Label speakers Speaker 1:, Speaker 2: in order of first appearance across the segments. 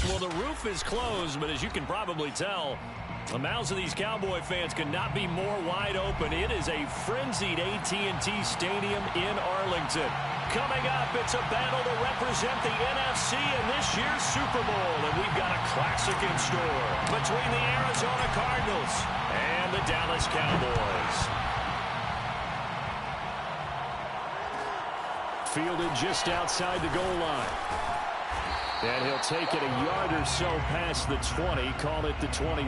Speaker 1: Well, the roof is closed, but as you can probably tell, the mouths of these Cowboy fans could not be more wide open. It is a frenzied AT&T Stadium in Arlington. Coming up, it's a battle to represent the NFC in this year's Super Bowl. And we've got a classic in store between the Arizona Cardinals and the Dallas Cowboys. Fielded just outside the goal line. And he'll take it a yard or so past the 20, call it the 21.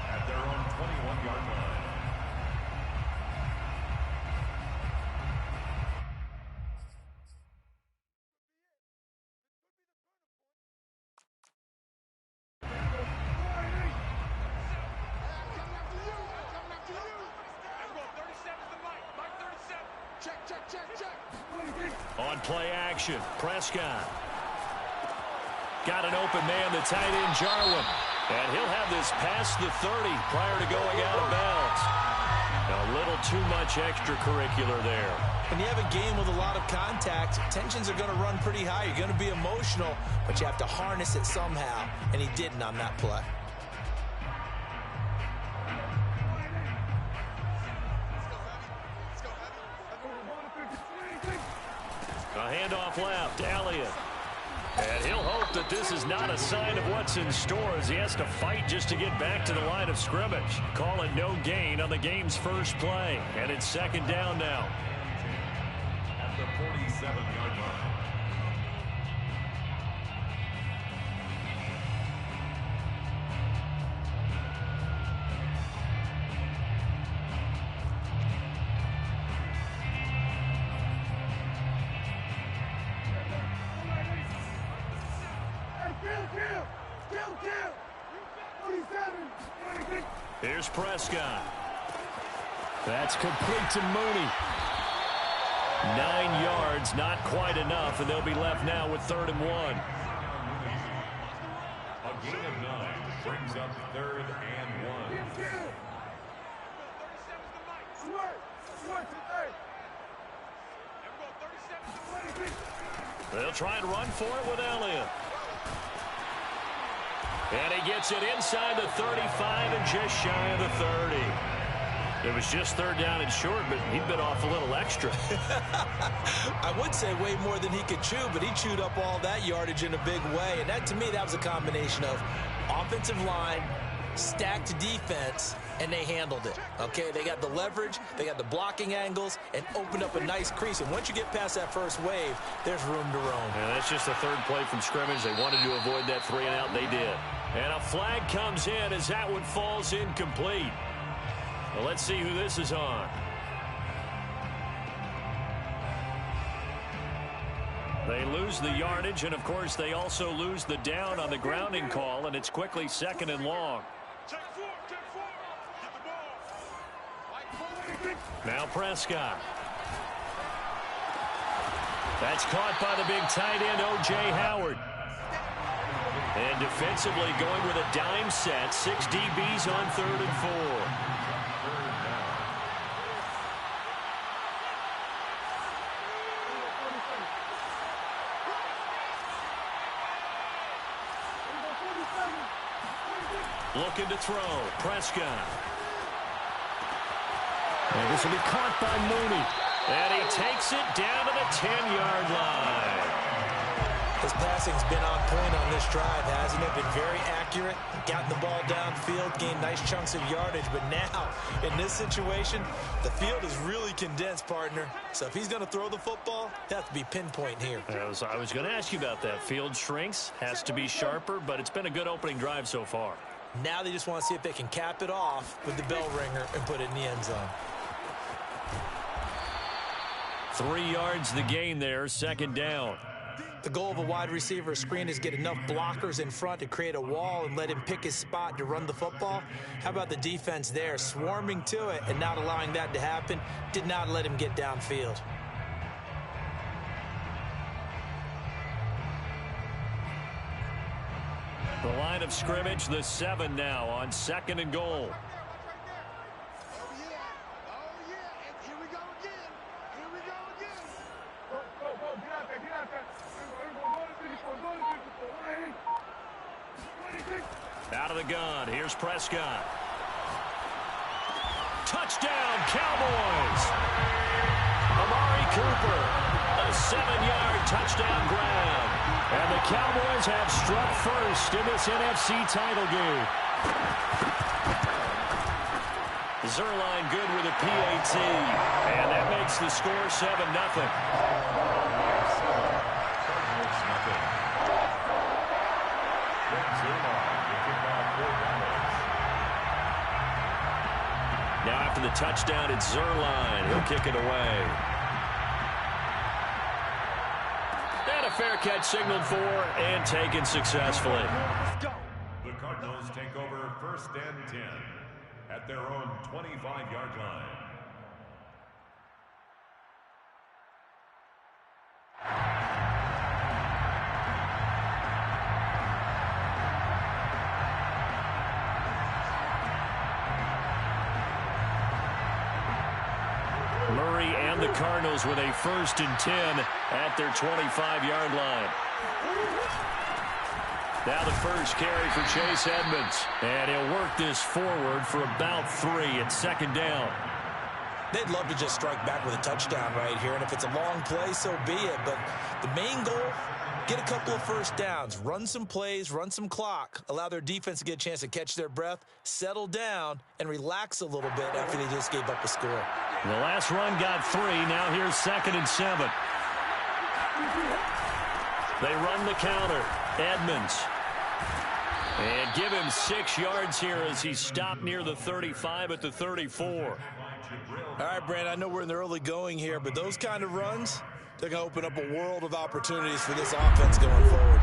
Speaker 2: At their own 21-yard line.
Speaker 1: On play action, Prescott. Got an open man, the tight end, Jarwin. And he'll have this past the 30 prior to going out of bounds. A little too much extracurricular there.
Speaker 3: When you have a game with a lot of contact, tensions are going to run pretty high. You're going to be emotional, but you have to harness it somehow. And he didn't on that play.
Speaker 1: A handoff left, Elliott. And he'll hope that this is not a sign of what's in store as he has to fight just to get back to the line of scrimmage. Call it no gain on the game's first play. And it's second down now.
Speaker 2: At the 47-yard line.
Speaker 1: Here's Prescott. That's complete to Mooney. 9 yards, not quite enough, and they'll be left now with 3rd and 1.
Speaker 2: A gain of 9 brings up 3rd and 1.
Speaker 1: They'll try and run for it with Elliott. And he gets it inside the 35 and just shy of the 30. It was just 3rd down and short, but he bit off a little extra.
Speaker 3: I would say way more than he could chew, but he chewed up all that yardage in a big way. And that, to me, that was a combination of offensive line, stacked defense, and they handled it. Okay, they got the leverage, they got the blocking angles, and opened up a nice crease. And once you get past that first wave, there's room to roam.
Speaker 1: And that's just the 3rd play from scrimmage. They wanted to avoid that 3 and out. They did. And a flag comes in as that one falls incomplete. Well, let's see who this is on. They lose the yardage, and, of course, they also lose the down on the grounding call, and it's quickly 2nd and long. Now Prescott. That's caught by the big tight end, O.J. Howard. And defensively going with a dime set. 6 DBs on 3rd and 4. Looking to throw. Prescott. And this will be caught by Mooney. And he takes it down to the 10-yard line.
Speaker 3: His passing's been on point on this drive, hasn't it? Been very accurate, gotten the ball downfield, gained nice chunks of yardage. But now, in this situation, the field is really condensed, partner. So if he's going to throw the football, it has to be pinpoint here.
Speaker 1: I was going to ask you about that. Field shrinks, has to be sharper, but it's been a good opening drive so far.
Speaker 3: Now they just want to see if they can cap it off with the bell ringer and put it in the end zone.
Speaker 1: 3 yards the gain there, 2nd down.
Speaker 3: The goal of a wide receiver screen is get enough blockers in front to create a wall and let him pick his spot to run the football. How about the defense there, swarming to it and not allowing that to happen? Did not let him get downfield.
Speaker 1: The line of scrimmage, the 7 now on 2nd and goal. Out of the gun, here's Prescott. Touchdown, Cowboys! Amari Cooper, a 7-yard touchdown grab. And the Cowboys have struck first in this NFC title game. Zerline good with a PAT. And that makes the score 7-0. Now after the touchdown, it's Zerline. He'll kick it away. And a fair catch signaled for and taken successfully.
Speaker 2: The Cardinals take over 1st and 10 at their own 25-yard line.
Speaker 1: Murray and the Cardinals with a 1st and 10 at their 25-yard line. Now the first carry for Chase Edmonds. And he'll work this forward for about 3 at 2nd down.
Speaker 3: They'd love to just strike back with a touchdown right here. And if it's a long play, so be it. But the main goal, get a couple of first downs, run some plays, run some clock, allow their defense to get a chance to catch their breath, settle down, and relax a little bit after they just gave up a score.
Speaker 1: The last run got 3. Now here's 2nd and 7. They run the counter. Edmonds. And give him 6 yards here as he stopped near the 35 at the 34.
Speaker 3: All right, Brandon, I know we're in the early going here, but those kind of runs, they're going to open up a world of opportunities for this offense going forward.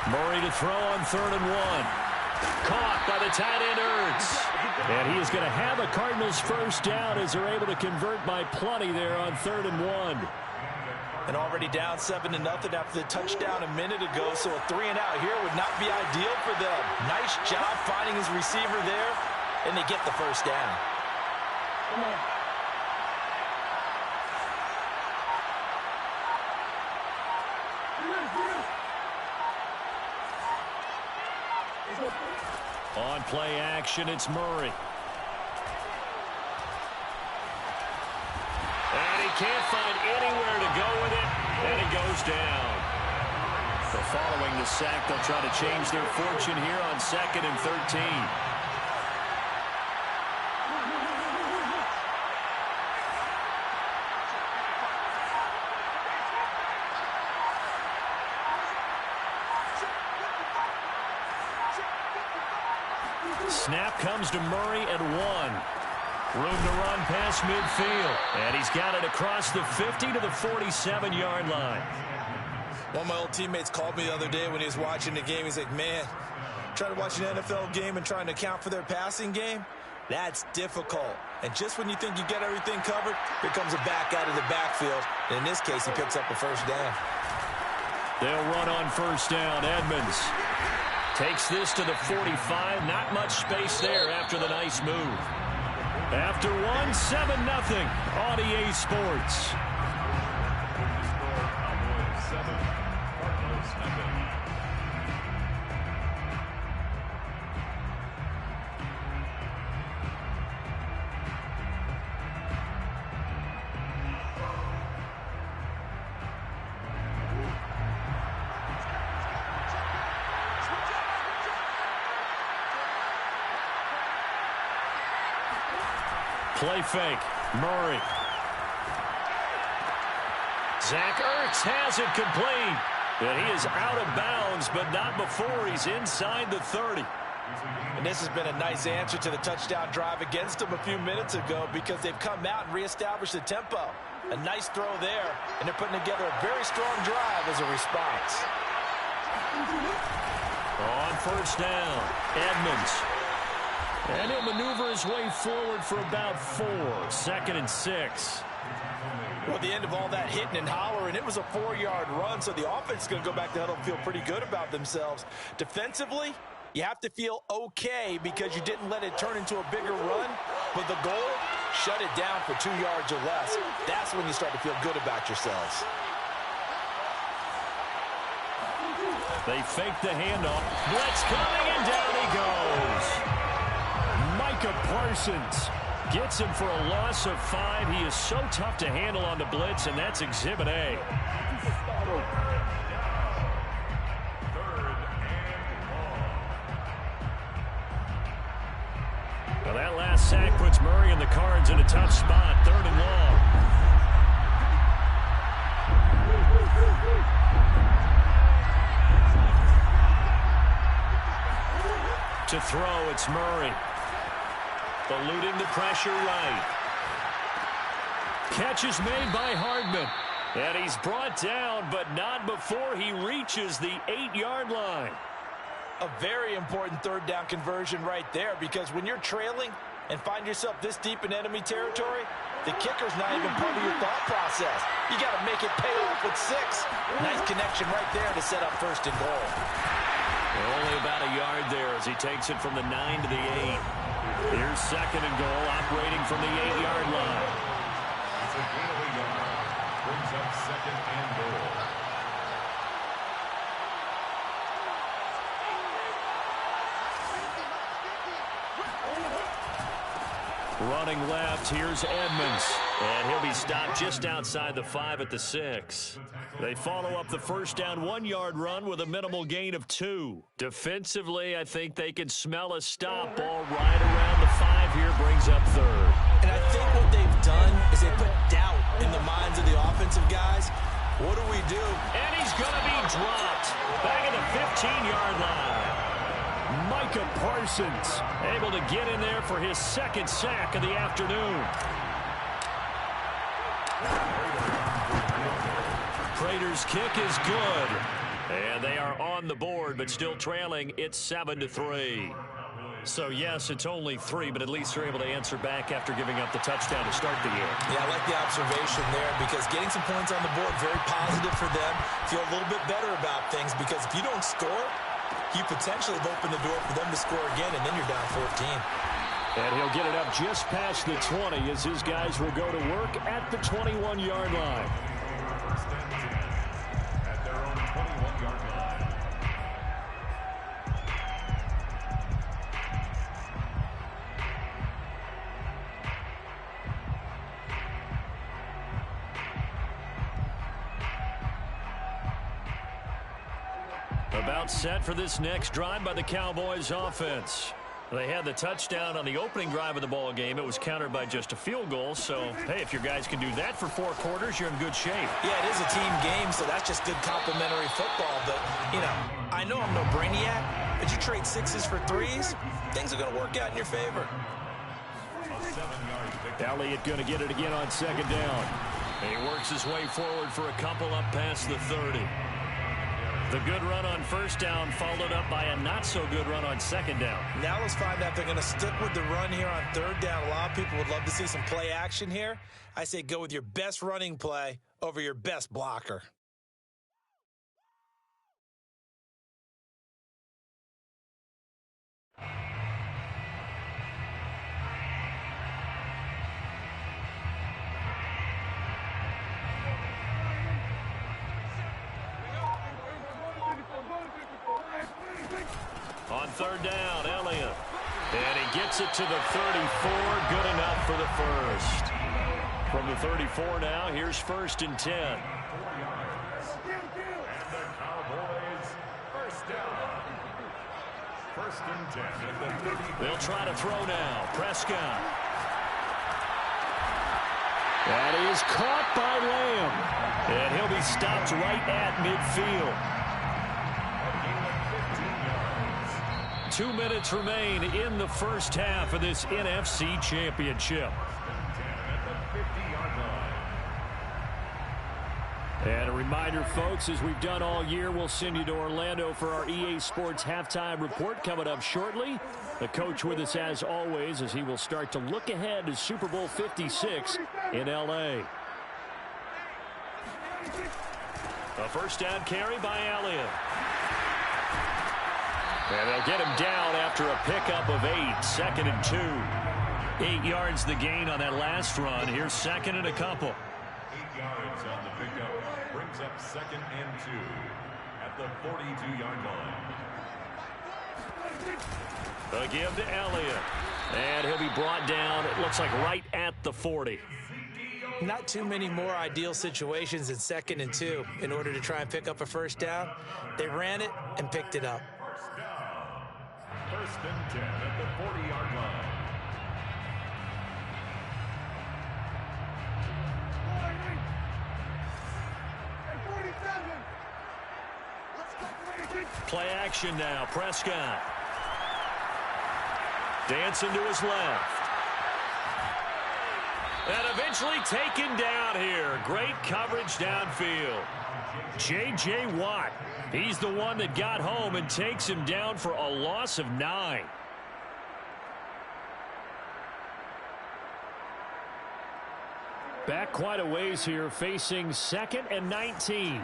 Speaker 1: Murray to throw on 3rd and 1. Caught by the tight end Ertz. And he is going to have a Cardinals first down as they're able to convert by plenty there on 3rd and 1.
Speaker 3: And already down 7-0 after the touchdown a minute ago, so a 3 and out here would not be ideal for them. Nice job finding his receiver there, and they get the first down.
Speaker 1: On play action, it's Murray. And he can't find anywhere to go with it, and it goes down. So following the sack, they'll try to change their fortune here on 2nd and 13. Snap comes to Murray at 1. Room to run past midfield. And he's got it across the 50 to the 47-yard line.
Speaker 3: One of my old teammates called me the other day when he was watching the game. He's like, man, trying to watch an NFL game and trying to account for their passing game, that's difficult. And just when you think you get everything covered, here comes a back out of the backfield. And in this case, he picks up a first down.
Speaker 1: They'll run on first down. Edmonds takes this to the 45. Not much space there after the nice move. After 1, 7-0 on EA Sports. Play fake. Murray. Zach Ertz has it complete. And he is out of bounds, but not before he's inside the 30.
Speaker 3: And this has been a nice answer to the touchdown drive against them a few minutes ago because they've come out and reestablished the tempo. A nice throw there, and they're putting together a very strong drive as a response.
Speaker 1: On first down, Edmonds. And he'll maneuver his way forward for about 4. 2nd and 6.
Speaker 3: Well, at the end of all that hitting and hollering, it was a 4-yard run, so the offense is going to go back to huddle and feel pretty good about themselves. Defensively, You have to feel okay because you didn't let it turn into a bigger run, but the goal, shut it down for 2 yards or less. That's when you start to feel good about yourselves.
Speaker 1: They fake the handoff. Blitz coming, and down he goes. Micah Parsons gets him for a loss of 5. He is so tough to handle on the blitz, and that's Exhibit A. Well, that last sack puts Murray and the Cards in a tough spot. 3rd and long. To throw, it's Murray. Eluding the pressure right. Catch is made by Hardman. And he's brought down, but not before he reaches the 8-yard line.
Speaker 3: A very important 3rd down conversion right there, because when you're trailing and find yourself this deep in enemy territory, the kicker's not even part of your thought process. You got to make it pay off with 6. Nice connection right there to set up 1st and goal.
Speaker 1: Only about a yard there as he takes it from the 9 to the 8. Here's 2nd and goal, operating from the 8-yard line.
Speaker 2: It's a gain of a yard. Brings up 2nd and goal.
Speaker 1: Running left, here's Edmonds. And he'll be stopped just outside the 5 at the 6. They follow up the 1st down 1-yard run with a minimal gain of 2. Defensively, I think they can smell a stop. Ball right around the 5 here, brings up 3rd.
Speaker 3: And I think what they've done is they put doubt in the minds of the offensive guys. What do we do?
Speaker 1: And he's going to be dropped. Back at the 15-yard line. Micah Parsons able to get in there for his 2nd sack of the afternoon. Prater's kick is good. And they are on the board, but still trailing. It's 7-3. So, yes, it's only 3, but at least they're able to answer back after giving up the touchdown to start the year.
Speaker 3: Yeah, I like the observation there because getting some points on the board, very positive for them. Feel a little bit better about things because if you don't score, you potentially have opened the door for them to score again, and then you're down 14.
Speaker 1: And he'll get it up just past the 20 as his guys will go to work at the 21-yard line.
Speaker 2: At their own 21-yard line.
Speaker 1: About set for this next drive by the Cowboys offense. They had the touchdown on the opening drive of the ball game. It was countered by just a field goal. So, hey, if your guys can do that for 4 quarters, you're in good shape.
Speaker 3: Yeah, it is a team game, so that's just good complimentary football. But, you know, I know I'm no brainiac, but you trade 6s for 3s, things are going to work out in your favor.
Speaker 1: Elliott going to get it again on 2nd down. And he works his way forward for a couple up past the 30. The good run on 1st down followed up by a not-so-good run on 2nd down.
Speaker 3: Now let's find out if they're going to stick with the run here on 3rd down. A lot of people would love to see some play action here. I say go with your best running play over your best blocker.
Speaker 1: On 3rd down, Elliott. And he gets it to the 34. Good enough for the 1st. From the 34 now, here's 1st and 10.
Speaker 2: And the Cowboys, 1st down. 1st and 10 at the 30.
Speaker 1: They'll try to throw now. Prescott. That is caught by Lamb. And he'll be stopped right at midfield. 2 minutes remain in the 1st half of this NFC Championship. And a reminder, folks, as we've done all year, we'll send you to Orlando for our EA Sports Halftime Report coming up shortly. The coach with us as always as he will start to look ahead to Super Bowl 56 in L.A. A 1st down carry by Elliott. And they'll get him down after a pickup of 8, 2nd and 2. 8 yards the gain on that last run. Here's 2nd and a couple.
Speaker 2: 8 yards on the pickup brings up 2nd and 2 at the 42-yard line.
Speaker 1: The give to Elliott. And he'll be brought down, it looks like right at the 40.
Speaker 3: Not too many more ideal situations than 2nd and 2 in order to try and pick up a first down. They ran it and picked it up.
Speaker 2: First down. 1st and 10 at the 40-yard line.
Speaker 1: Play action now. Prescott. Dancing to his left. And eventually taken down here. Great coverage downfield. J.J. Watt. He's the one that got home and takes him down for a loss of 9. Back quite a ways here, facing 2nd and 19.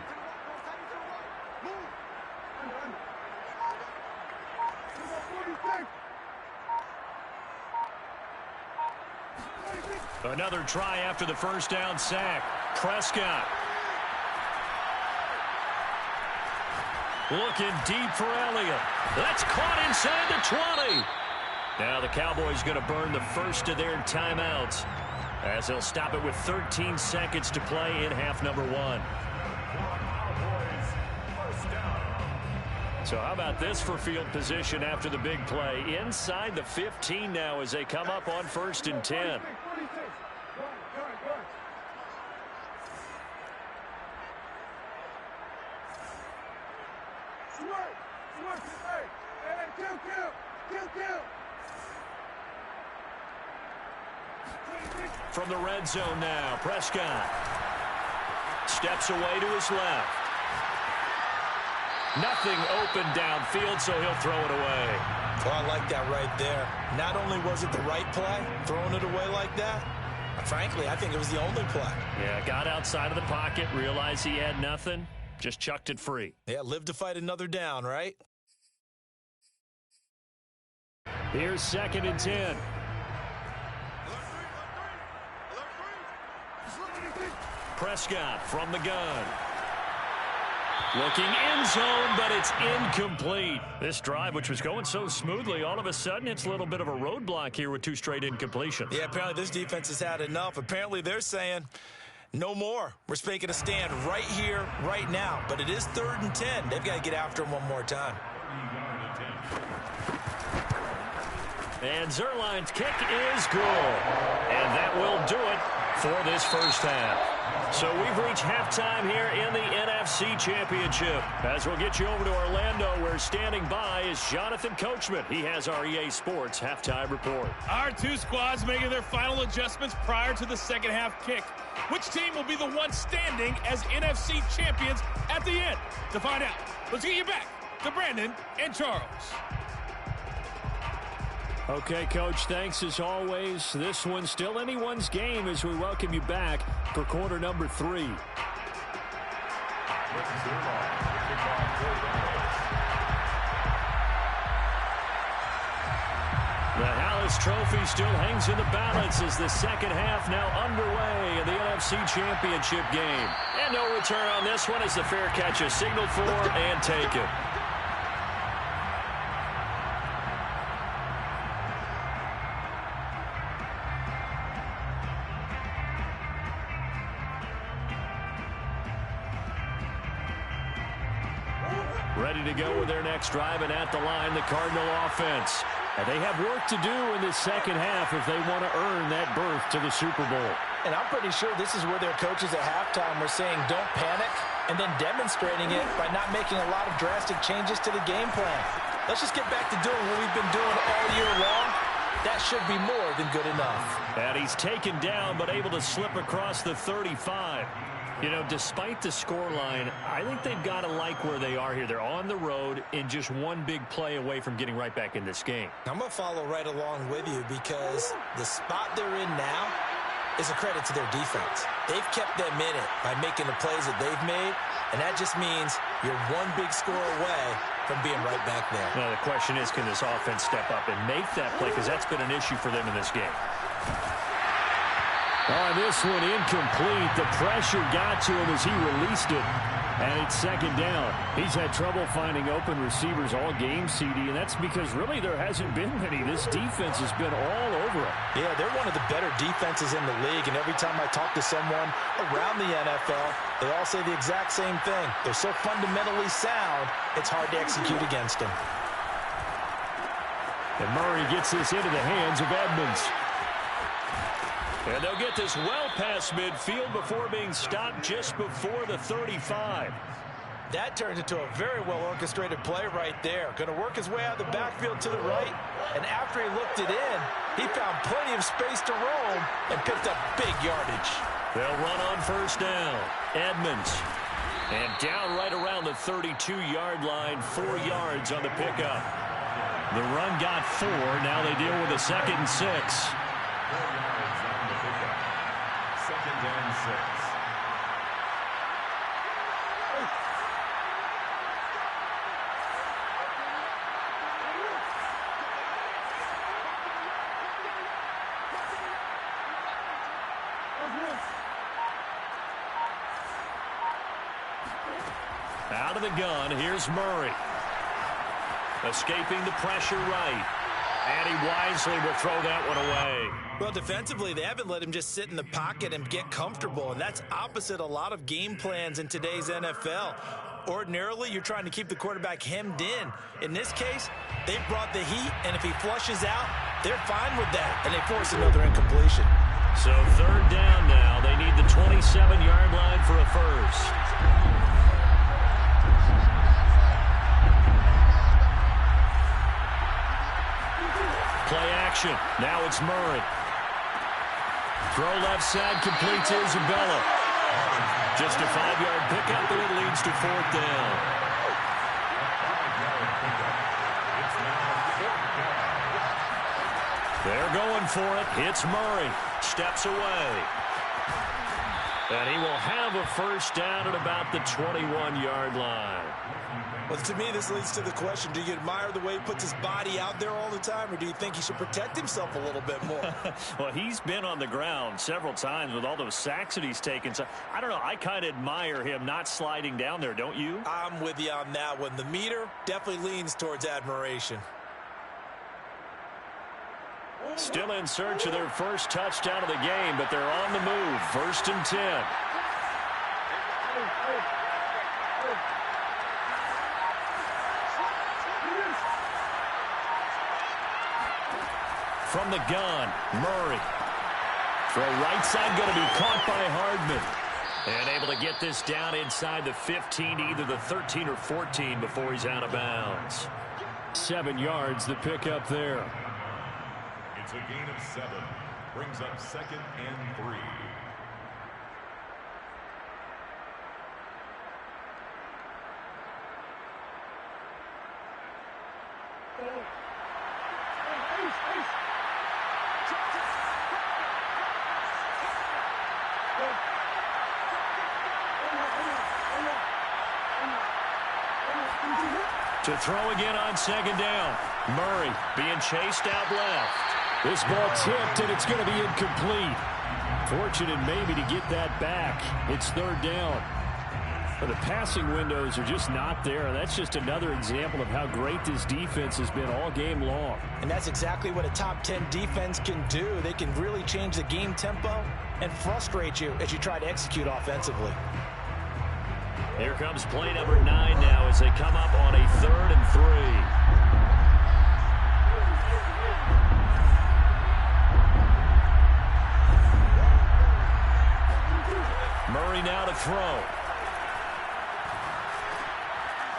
Speaker 1: Another try after the first down sack. Prescott. Looking deep for Elliott. That's caught inside the 20. Now the Cowboys going to burn the first of their timeouts as they'll stop it with 13 seconds to play in half number 1. So how about this for field position after the big play? Inside the 15 now as they come up on 1st and 10. From the red zone now, Prescott steps away to his left. Nothing open downfield, so he'll throw it away.
Speaker 3: Oh, I like that right there. Not only was it the right play, throwing it away like that, frankly, I think it was the only play.
Speaker 1: Yeah, got outside of the pocket, realized he had nothing, just chucked it free.
Speaker 3: Yeah, live to fight another down, right?
Speaker 1: Here's 2nd and 10. Prescott from the gun. Looking end zone, but it's incomplete. This drive, which was going so smoothly, all of a sudden it's a little bit of a roadblock here with 2 straight incompletions.
Speaker 3: Yeah, apparently this defense has had enough. Apparently they're saying, no more. We're making a stand right here, right now. But it is 3rd and 10. They've got to get after him one more time.
Speaker 1: And Zerline's kick is good. And that will do it for this first half. So we've reached halftime here in the NFC Championship. As we'll get you over to Orlando, where standing by is Jonathan Coachman. He has our EA Sports halftime report.
Speaker 4: Our 2 squads making their final adjustments prior to the second half kick. Which team will be the one standing as NFC champions at the end? To find out, let's get you back to Brandon and Charles.
Speaker 1: Okay, Coach, thanks as always. This one's still anyone's game as we welcome you back for quarter number 3. The Hallis Trophy still hangs in the balance as the second half now underway in the NFC Championship game. And no return on this one as the fair catch is signaled for and taken. Ready to go with their next drive, and at the line, the Cardinal offense. And they have work to do in this second half if they want to earn that berth to the Super Bowl.
Speaker 3: And I'm pretty sure this is where their coaches at halftime were saying don't panic, and then demonstrating it by not making a lot of drastic changes to the game plan. Let's just get back to doing what we've been doing all year long. That should be more than good enough.
Speaker 1: And he's taken down but able to slip across the 35. You know, despite the scoreline, I think they've got to like where they are here. They're on the road and just one big play away from getting right back in this game.
Speaker 3: I'm going to follow right along with you because the spot they're in now, is a credit to their defense. They've kept them in it by making the plays that they've made, and that just means you're one big score away from being right back there.
Speaker 1: Now, the question is, can this offense step up and make that play? Because that's been an issue for them in this game. This one incomplete. The pressure got to him as he released it. And it's second down. He's had trouble finding open receivers all game, CD, and that's because really there hasn't been many. This defense has been all over it.
Speaker 3: Yeah, they're one of the better defenses in the league, and every time I talk to someone around the NFL, they all say the exact same thing. They're so fundamentally sound, it's hard to execute against them.
Speaker 1: And Murray gets this into the hands of Edmonds. And they'll get this well past midfield before being stopped just before the 35.
Speaker 3: That turns into a very well-orchestrated play right there. Going to work his way out of the backfield to the right, and after he looked it in, he found plenty of space to roam and picked up big yardage.
Speaker 1: They'll run on first down. Edmonds. And down right around the 32-yard line, 4 yards on the pickup. The run got 4. Now they deal with a 2nd and 6.
Speaker 2: 2nd and 6.
Speaker 1: Out of the gun, here's Murray. Escaping the pressure right. And he wisely will throw that one away.
Speaker 3: Well, defensively, they haven't let him just sit in the pocket and get comfortable, and that's opposite a lot of game plans in today's NFL. Ordinarily, you're trying to keep the quarterback hemmed in. In this case, they brought the heat, and if he flushes out, they're fine with that, and they force another incompletion.
Speaker 1: So 3rd down now. They need the 27-yard line for a first. Play action. Now it's Murray. Throw left side, complete to Isabella. Just a 5-yard pickup, and it leads to 4th down. They're going for it. It's Murray. Steps away. And he will have a first down at about the 21-yard line.
Speaker 3: Well, to me, this leads to the question, do you admire the way he puts his body out there all the time, or do you think he should protect himself a little bit more?
Speaker 1: Well, he's been on the ground several times with all those sacks that he's taken. So, I don't know. I kind of admire him not sliding down there, don't you?
Speaker 3: I'm with you on that one. The meter definitely leans towards admiration.
Speaker 1: Still in search of their first touchdown of the game, but they're on the move. 1st and 10. From the gun, Murray. Throw right side, going to be caught by Hardman. And able to get this down inside the 15, either the 13 or 14 before he's out of bounds. 7 yards, the pickup there.
Speaker 2: It's a gain of 7. Brings up 2nd and 3.
Speaker 1: To throw again on 2nd down. Murray being chased out left. This ball tipped, and it's going to be incomplete. Fortunate maybe to get that back. It's 3rd down. But the passing windows are just not there. That's just another example of how great this defense has been all game long.
Speaker 3: And that's exactly what a top 10 defense can do. They can really change the game tempo and frustrate you as you try to execute offensively.
Speaker 1: Here comes play number 9 now as they come up on a 3rd and 3. Murray now to throw.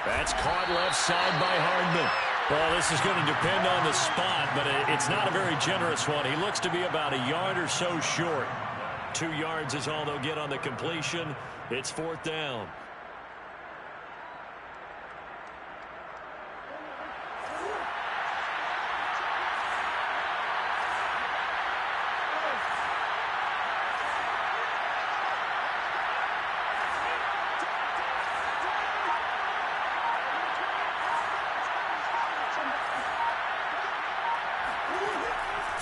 Speaker 1: That's caught left side by Hardman. Well, this is going to depend on the spot, but it's not a very generous one. He looks to be about a yard or so short. 2 yards is all they'll get on the completion. It's 4th down.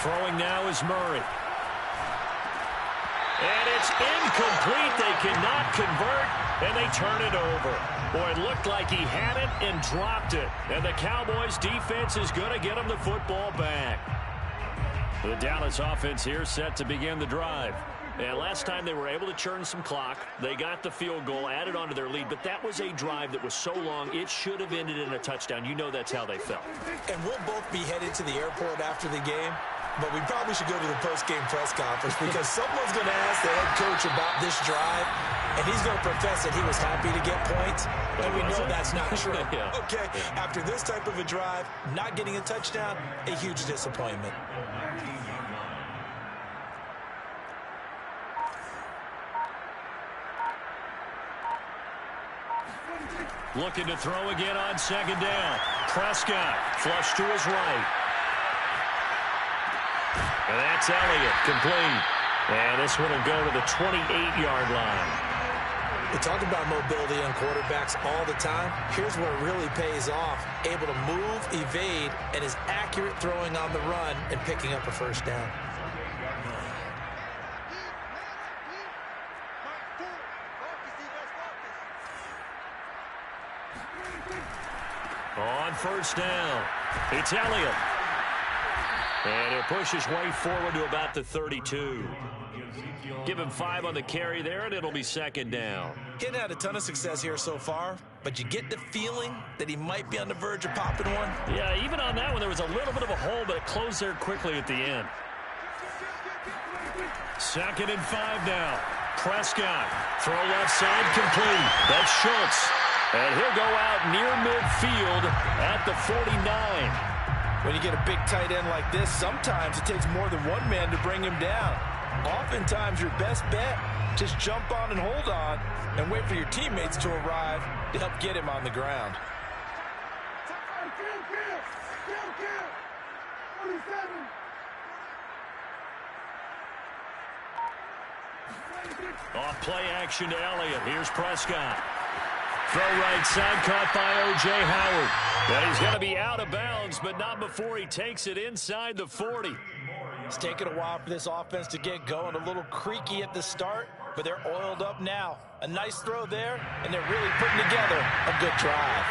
Speaker 1: Throwing now is Murray. And it's incomplete. They cannot convert, and they turn it over. Boy, it looked like he had it and dropped it. And the Cowboys' defense is going to get him the football back. The Dallas offense here set to begin the drive. And last time they were able to churn some clock. They got the field goal, added on to their lead. But that was a drive that was so long, it should have ended in a touchdown. You know that's how they felt.
Speaker 3: And we'll both be headed to the airport after the game. But we probably should go to the post-game press conference because someone's going to ask the head coach about this drive, and he's going to profess that he was happy to get points, and we know that's not true.
Speaker 1: Yeah.
Speaker 3: Okay, after this type of a drive, not getting a touchdown, a huge disappointment.
Speaker 1: Looking to throw again on second down. Prescott, flush to his right. And that's Elliott, complete. And this one will go to the 28-yard line.
Speaker 3: We talk about mobility on quarterbacks all the time. Here's where it really pays off. Able to move, evade, and is accurate throwing on the run and picking up a first down.
Speaker 1: On first down, it's Elliott. And he'll push his way forward to about the 32. Give him 5 on the carry there, and it'll be second down.
Speaker 3: He hadn't had a ton of success here so far, but you get the feeling that he might be on the verge of popping one.
Speaker 1: Yeah, even on that one, there was a little bit of a hole, but it closed there quickly at the end. Second and 5 now. Prescott, throw left side, complete. That's Schultz. And he'll go out near midfield at the 49.
Speaker 3: When you get a big tight end like this, sometimes it takes more than one man to bring him down. Oftentimes, your best bet, just jump on and hold on and wait for your teammates to arrive to help get him on the ground.
Speaker 1: Off play action to Elliott. Here's Prescott. Throw right side, caught by O.J. Howard. But he's going to be out of bounds, but not before he takes it inside the 40.
Speaker 3: It's taken a while for this offense to get going. A little creaky at the start, but they're oiled up now. A nice throw there, and they're really putting together a good drive.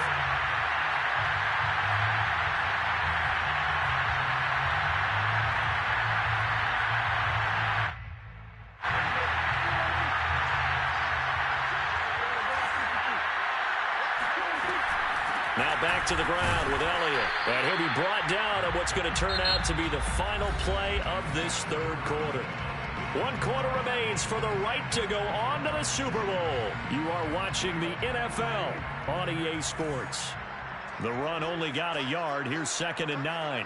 Speaker 1: Now back to the ground with Elliott. And he'll be brought down on what's going to turn out to be the final play of this third quarter. 1 quarter remains for the right to go on to the Super Bowl. You are watching the NFL on EA Sports. The run only got a yard. Here's 2nd and 9.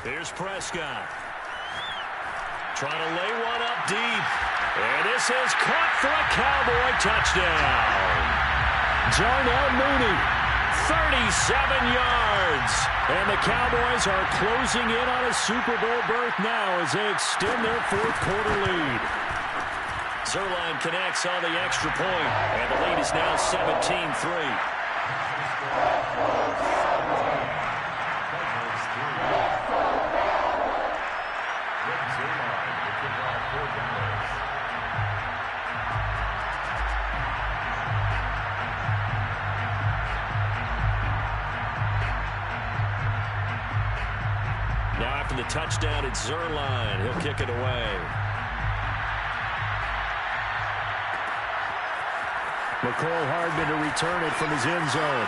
Speaker 1: Here's Prescott. Trying to lay one up deep. And this is caught for a Cowboy touchdown. Darnell Mooney, 37 yards. And the Cowboys are closing in on a Super Bowl berth now as they extend their 4th quarter lead. Zerline connects on the extra point, and the lead is now 17-3. Now after the touchdown, it's Zerline. He'll kick it away. McCall Hardman to return it from his end zone.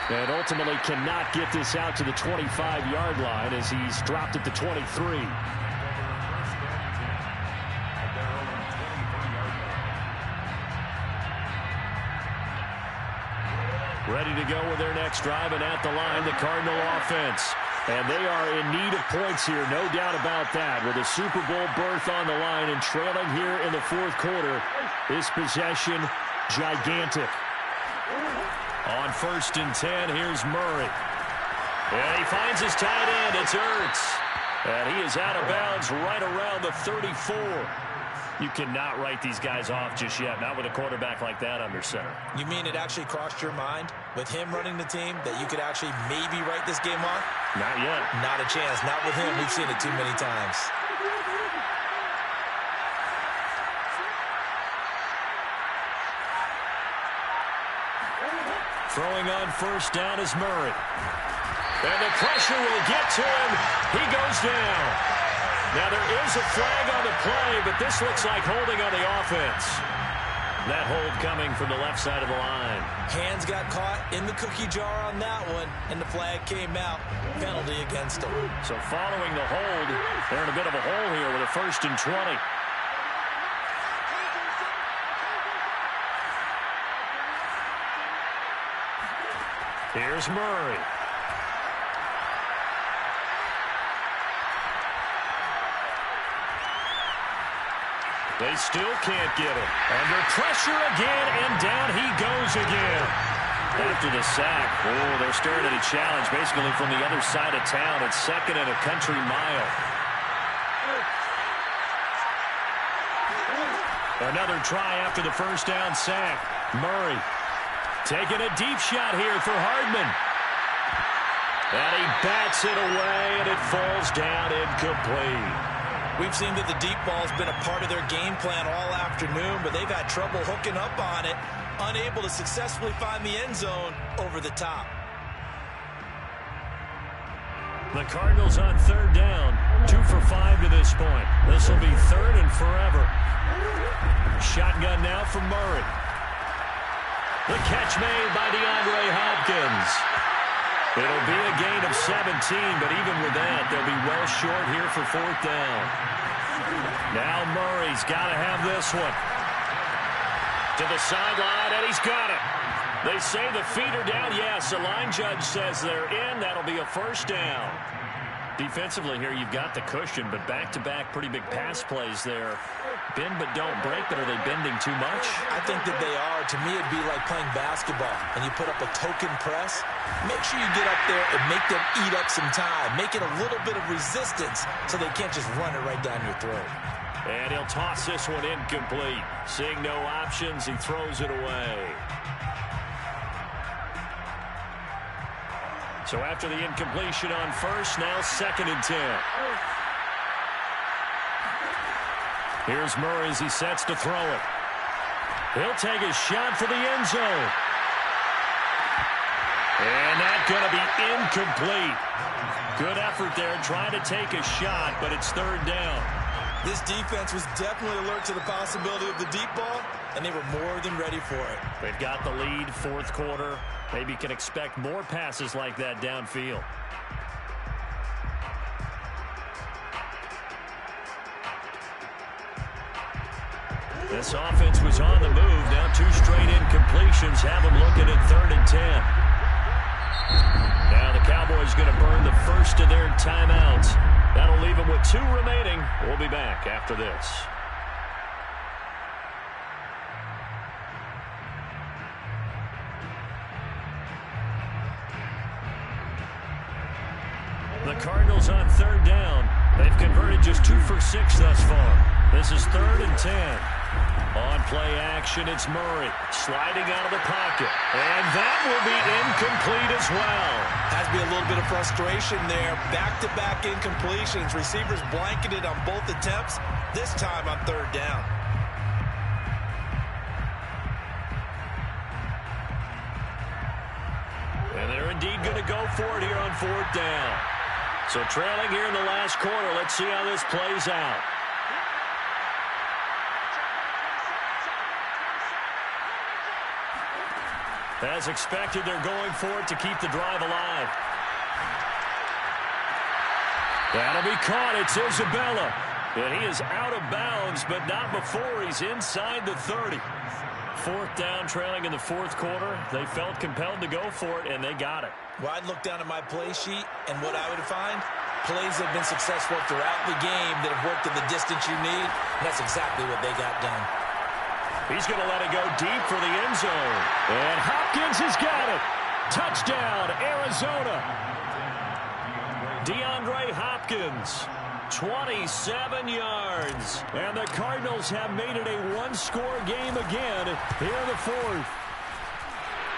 Speaker 1: And ultimately cannot get this out to the 25-yard line as he's dropped it to 23. Ready to go with their next drive, and at the line, the Cardinal offense. And they are in need of points here, no doubt about that. With a Super Bowl berth on the line and trailing here in the 4th quarter, this possession gigantic. On 1st and 10, here's Murray. And he finds his tight end. It's Ertz. And he is out of bounds right around the 34. You cannot write these guys off just yet, not with a quarterback like that under center.
Speaker 3: You mean it actually crossed your mind with him running the team that you could actually maybe write this game off?
Speaker 1: Not yet.
Speaker 3: Not a chance. Not with him. We've seen it too many times.
Speaker 1: Throwing on first down is Murray. And the pressure will get to him. He goes down. Now there is a flag on the play, but this looks like holding on the offense. That hold coming from the left side of the line.
Speaker 3: Hands got caught in the cookie jar on that one, and the flag came out. Penalty against him.
Speaker 1: So following the hold, they're in a bit of a hole here with a 1st and 20. Here's Murray. They still can't get him. Under pressure again, and down he goes again. After the sack, they're staring at a challenge basically from the other side of town. It's 2nd and a country mile. Another try after the first down sack. Murray taking a deep shot here for Hardman. And he bats it away, and it falls down incomplete.
Speaker 3: We've seen that the deep ball's been a part of their game plan all afternoon, but they've had trouble hooking up on it, unable to successfully find the end zone over the top.
Speaker 1: The Cardinals on 3rd down, 2 for 5 to this point. This will be 3rd and forever. Shotgun now from Murray. The catch made by DeAndre Hopkins. It'll be a gain of 17, but even with that, they'll be well short here for 4th down. Now Murray's got to have this one. To the sideline, and he's got it. They say the feet are down. Yes, the line judge says they're in. That'll be a 1st down. Defensively here, you've got the cushion, but back-to-back pretty big pass plays there. Bend but don't break, but are they bending too much?
Speaker 3: I think that they are. To me, it'd be like playing basketball, and you put up a token press. Make sure you get up there and make them eat up some time. Make it a little bit of resistance so they can't just run it right down your throat.
Speaker 1: And he'll toss this one incomplete. Seeing no options, he throws it away. So after the incompletion on first, now 2nd and 10. Here's Murray as he sets to throw it. He'll take a shot for the end zone. And that's going to be incomplete. Good effort there trying to take a shot, but it's 3rd down.
Speaker 3: This defense was definitely alert to the possibility of the deep ball, and they were more than ready for it.
Speaker 1: They've got the lead, 4th quarter. Maybe can expect more passes like that downfield. This offense was on the move. Now 2 straight incompletions have them looking at 3rd and 10. Now the Cowboys going to burn the first of their timeouts. That'll leave them with 2 remaining. We'll be back after this. The Cardinals on 3rd down. They've converted just 2 for 6 thus far. This is 3rd and 10. On play action, it's Murray sliding out of the pocket. And that will be incomplete as well.
Speaker 3: Has to be a little bit of frustration there. Back-to-back incompletions. Receivers blanketed on both attempts, this time on 3rd down.
Speaker 1: And they're indeed going to go for it here on 4th down. So trailing here in the last quarter. Let's see how this plays out. As expected, they're going for it to keep the drive alive. That'll be caught. It's Isabella. And he is out of bounds, but not before he's inside the 30. 4th down, trailing in the 4th quarter. They felt compelled to go for it, and they got it.
Speaker 3: Well, I'd look down at my play sheet, and what I would find, plays have been successful throughout the game that have worked in the distance you need, and that's exactly what they got done.
Speaker 1: He's going to let it go deep for the end zone. And Hopkins has got it. Touchdown, Arizona. DeAndre Hopkins, 27 yards. And the Cardinals have made it a one-score game again here in the fourth.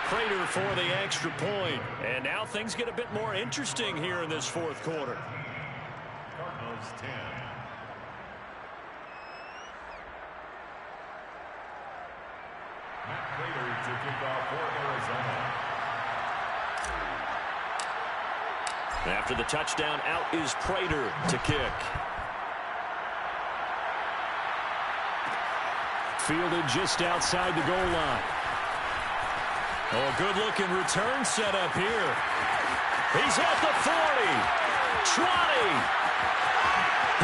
Speaker 1: Prater for the extra point. And now things get a bit more interesting here in this fourth quarter.
Speaker 2: Cardinals 10. Matt Prater to kick off for Arizona.
Speaker 1: After the touchdown, out is Prater to kick. Fielded just outside the goal line. Oh, good-looking return set up here. He's at the 40. 20.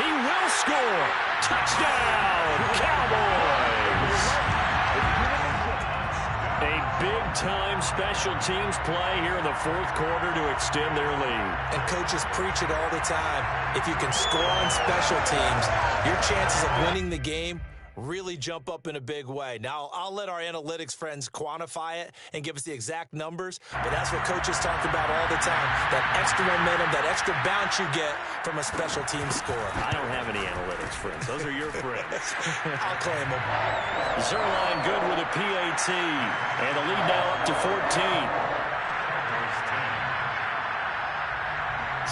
Speaker 1: He will score. Touchdown, Cowboys. A big-time special teams play here in the fourth quarter to extend their lead.
Speaker 3: And coaches preach it all the time. If you can score on special teams, your chances of winning the game really jump up in a big way. Now, I'll let our analytics friends quantify it and give us the exact numbers, but that's what coaches talk about all the time, that extra momentum, that extra bounce you get from a special team score.
Speaker 1: I don't have any analytics friends. Those are your friends.
Speaker 3: I'll claim them.
Speaker 1: Zerline good with a PAT, and the lead now up to 14.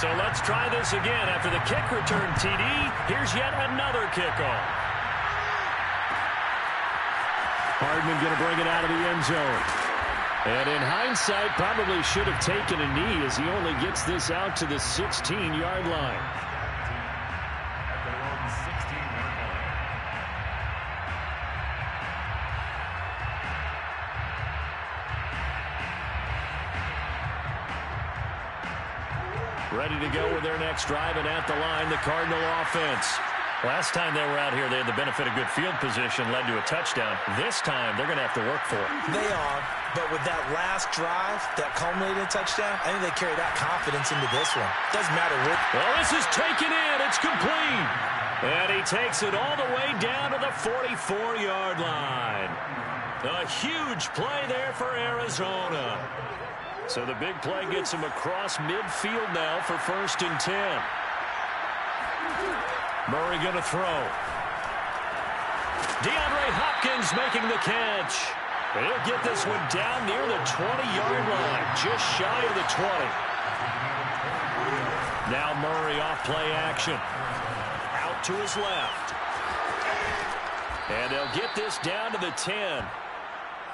Speaker 1: So let's try this again. After the kick return TD, here's yet another kickoff. Hardman going to bring it out of the end zone. And in hindsight, probably should have taken a knee as he only gets this out to the 16-yard line.
Speaker 2: At their own 16-yard line.
Speaker 1: Ready to go with their next drive, and at the line, the Cardinal offense. Last time they were out here, they had the benefit of good field position, led to a touchdown. This time, they're going to have to work for it.
Speaker 3: They are, but with that last drive, that culminated touchdown, I think they carry that confidence into this one. Doesn't matter what.
Speaker 1: Well, this is taken in. It's complete. And he takes it all the way down to the 44-yard line. A huge play there for Arizona. So the big play gets him across midfield now for 1st and 10. Murray going to throw. DeAndre Hopkins making the catch. He'll get this one down near the 20-yard line, just shy of the 20. Now Murray off play action. Out to his left. And they'll get this down to the 10.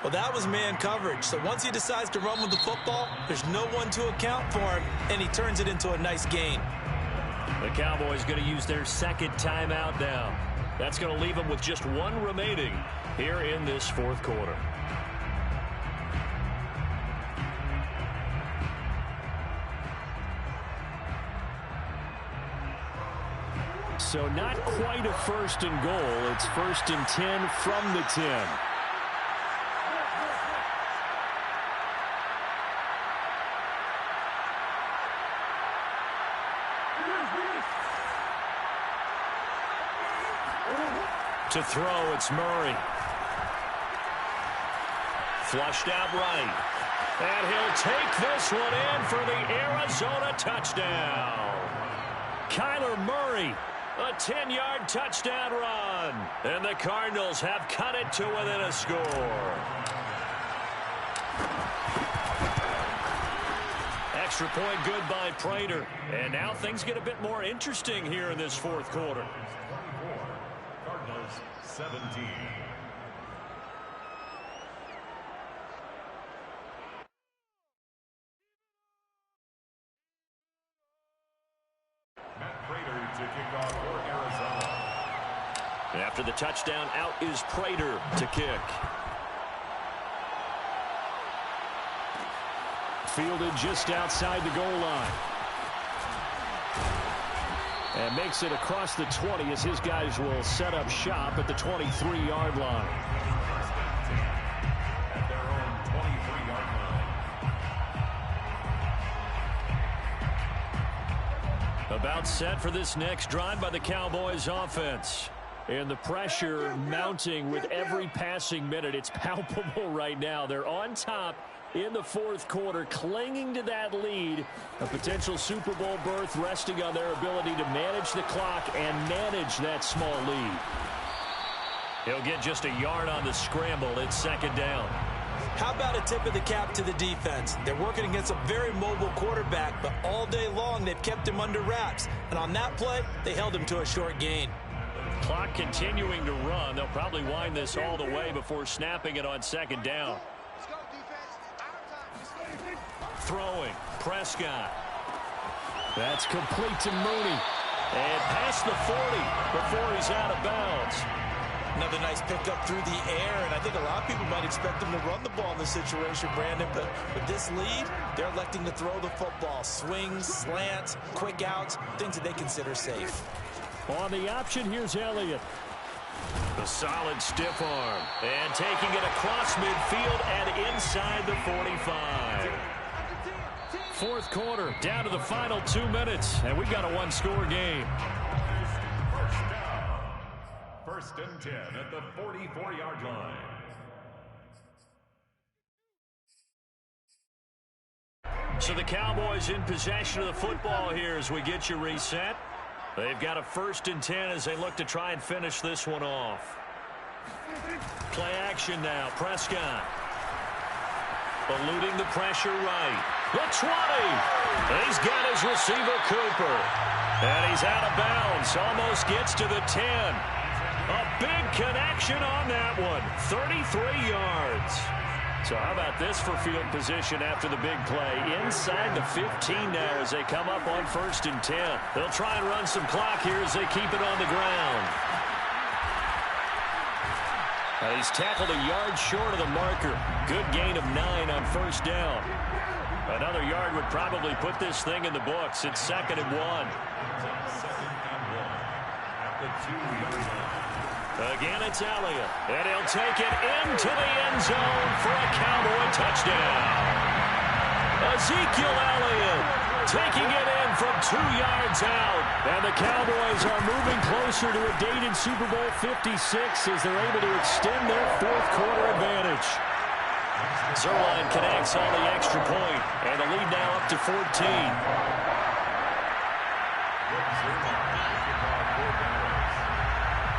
Speaker 3: Well, that was man coverage. So once he decides to run with the football, there's no one to account for him, and he turns it into a nice gain.
Speaker 1: The Cowboys going to use their second timeout now. That's going to leave them with just one remaining here in this fourth quarter. So not quite a 1st and goal. It's 1st and 10 from the 10. To throw, it's Murray. Flushed out right. And he'll take this one in for the Arizona touchdown. Kyler Murray, a 10-yard touchdown run. And the Cardinals have cut it to within a score. Extra point good by Prater. And now things get a bit more interesting here in this fourth quarter.
Speaker 2: 17. Matt Prater to kick off for Arizona.
Speaker 1: After the touchdown, out is Prater to kick. Fielded just outside the goal line. And makes it across the 20 as his guys will set up shop at the 23-yard line.
Speaker 2: At their own 23-yard line.
Speaker 1: About set for this next drive by the Cowboys offense. And the pressure mounting with every passing minute. It's palpable right now. They're on top in the fourth quarter, clinging to that lead. A potential Super Bowl berth resting on their ability to manage the clock and manage that small lead. He'll get just a yard on the scramble. It's second down.
Speaker 3: How about a tip of the cap to the defense? They're working against a very mobile quarterback, but all day long they've kept him under wraps. And on that play, they held him to a short gain.
Speaker 1: Clock continuing to run. They'll probably wind this all the way before snapping it on second down. Throwing, Prescott. That's complete to Mooney. And past the 40 before he's out of bounds.
Speaker 3: Another nice pickup through the air, and I think a lot of people might expect him to run the ball in this situation, Brandon, but with this lead, they're electing to throw the football. Swings, slants, quick outs, things that they consider safe.
Speaker 1: On the option, here's Elliott. The solid stiff arm. And taking it across midfield and inside the 45. Fourth quarter, down to the final 2 minutes, and we've got a one-score game.
Speaker 2: First and 10 at the 44-yard line.
Speaker 1: So the Cowboys in possession of the football here as we get you reset. They've got a first and 10 as they look to try and finish this one off. Play action now. Prescott. Eluding the pressure right. The 20. He's got his receiver, Cooper. And he's out of bounds. Almost gets to the 10. A big connection on that one. 33 yards. So how about this for field position after the big play? Inside the 15 now as they come up on first and 10. They'll try and run some clock here as they keep it on the ground. He's tackled a yard short of the marker. Good gain of 9 on first down. Another yard would probably put this thing in the books. It's second and 1.
Speaker 2: Second and 1 at the 2-yard line.
Speaker 1: Again, it's Elliott, and he'll take it into the end zone for a Cowboy touchdown. Ezekiel Elliott taking it in from 2 yards out, and the Cowboys are moving closer to a date in Super Bowl 56 as they're able to extend their fourth quarter advantage. Zerline connects on the extra point, and the lead now up to 14.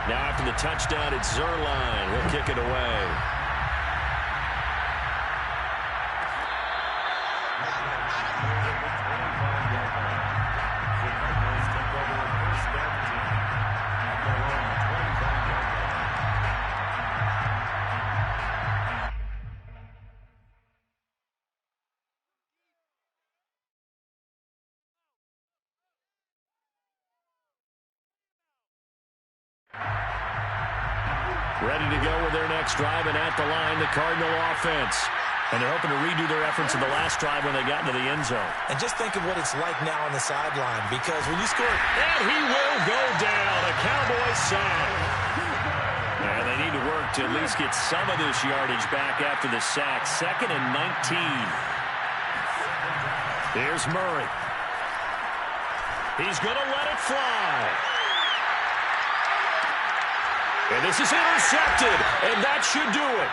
Speaker 1: Now after the touchdown, it's Zerline. He'll kick it away. Ready to go with their next drive, and at the line, the Cardinal offense. And they're hoping to redo their efforts in the last drive when they got into the end zone.
Speaker 3: And just think of what it's like now on the sideline, because when you score...
Speaker 1: And he will go down, a Cowboy sack. And they need to work to at least get some of this yardage back after the sack. Second and 19. Here's Murray. He's going to let it fly. And this is intercepted, and that should do it.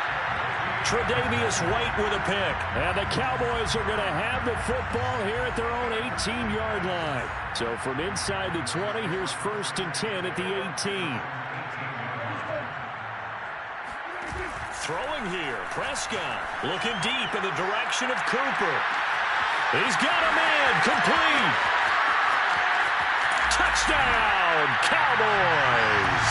Speaker 1: Tre'Davious White with a pick. And the Cowboys are going to have the football here at their own 18-yard line. So from inside the 20, here's first and 10 at the 18. Throwing here, Prescott looking deep in the direction of Cooper. He's got a man, complete. Touchdown, Cowboys.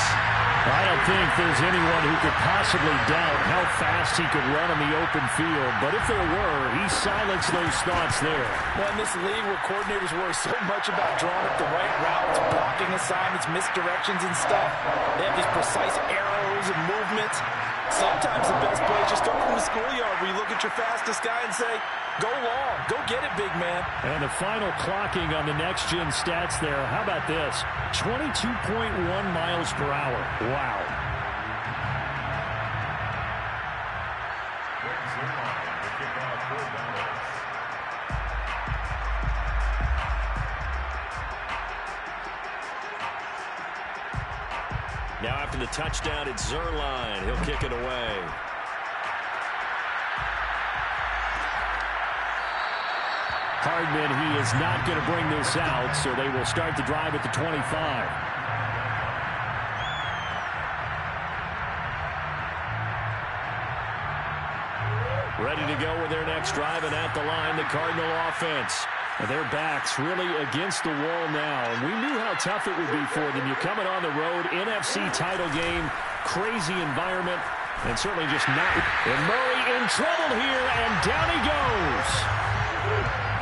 Speaker 1: I don't think there's anyone who could possibly doubt how fast he could run in the open field. But if there were, he silenced those thoughts there.
Speaker 5: Well, in this league where coordinators worry so much about drawing up the right routes, blocking assignments, misdirections and stuff, they have these precise arrows and movements. Sometimes the best play is just start from the schoolyard where you look at your fastest guy and say, go long, go get it, big man.
Speaker 1: And the final clocking on the next-gen stats there, how about this? 22.1 miles per hour. Wow. Now after the touchdown, it's Zerline. He'll kick it away. Hardman. He is not going to bring this out, so they will start the drive at the 25. Ready to go with their next drive, and at the line, the Cardinal offense. And their backs really against the wall now. And we knew how tough it would be for them. You're coming on the road, NFC title game, crazy environment, and certainly just not. And Murray in trouble here, and down he goes.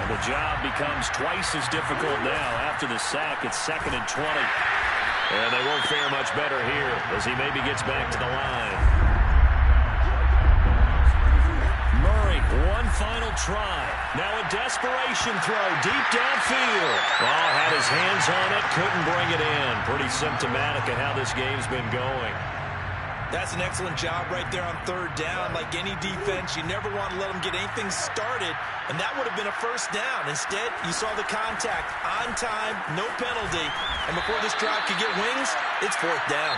Speaker 1: And the job becomes twice as difficult now. After the sack, it's 2nd and 20. And they won't fare much better here as he maybe gets back to the line. Murray, one final try. Now a desperation throw deep downfield. Oh, had his hands on it, couldn't bring it in. Pretty symptomatic of how this game's been going.
Speaker 3: That's an excellent job right there on 3rd down. Like any defense, you never want to let them get anything started, and that would have been a 1st down. Instead, you saw the contact on time, no penalty, and before this drive could get wings, it's 4th down.